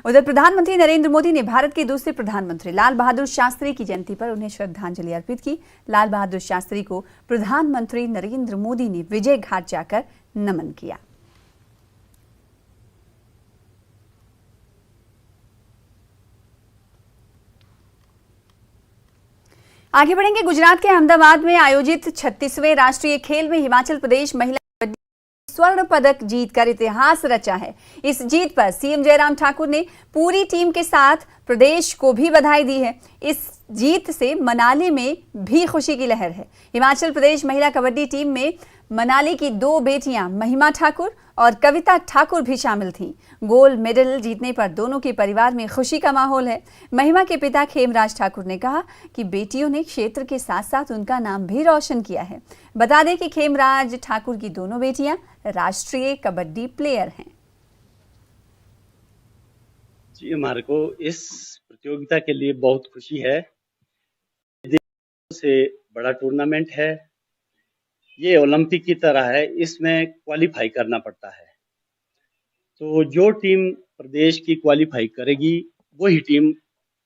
उधर प्रधानमंत्री नरेंद्र मोदी ने भारत के दूसरे प्रधानमंत्री लाल बहादुर शास्त्री की जयंती पर उन्हें श्रद्धांजलि अर्पित की। लाल बहादुर शास्त्री को प्रधानमंत्री नरेंद्र मोदी ने विजय घाट जाकर नमन किया। आगे बढ़ेंगे। गुजरात के अहमदाबाद में आयोजित 36वें राष्ट्रीय खेल में हिमाचल प्रदेश महिला स्वर्ण पदक जीतकर इतिहास रचा है। इस जीत पर सीएम जयराम ठाकुर ने पूरी टीम के साथ प्रदेश को भी बधाई दी है। इस जीत से मनाली में भी खुशी की लहर है। हिमाचल प्रदेश महिला कबड्डी टीम में मनाली की 2 बेटियां महिमा ठाकुर और कविता ठाकुर भी शामिल थीं। गोल्ड मेडल जीतने पर दोनों के परिवार में खुशी का माहौल है। महिमा के पिता खेमराज ठाकुर ने कहा कि बेटियों ने क्षेत्र के साथ साथ उनका नाम भी रोशन किया है। बता दें कि खेमराज ठाकुर की दोनों बेटियां राष्ट्रीय कबड्डी प्लेयर हैं। जी, हमारे को इस प्रतियोगिता के लिए बहुत खुशी है। से बड़ा टूर्नामेंट है, ये ओलंपिक की तरह है, इसमें क्वालिफाई करना पड़ता है। तो जो टीम प्रदेश की क्वालिफाई करेगी वही टीम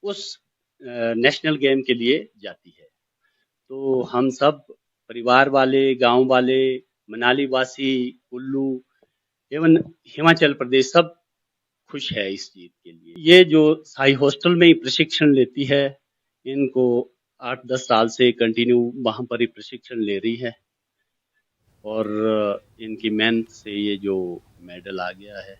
उस नेशनल गेम के लिए जाती है। तो हम सब परिवार वाले, गांव वाले, मनाली वासी, कुल्लू एवं हिमाचल प्रदेश सब खुश है इस जीत के लिए। ये जो साई हॉस्टल में ही प्रशिक्षण लेती है, इनको 8-10 साल से कंटिन्यू वहां पर ही प्रशिक्षण ले रही है और इनकी मेहनत से ये जो मेडल आ गया है।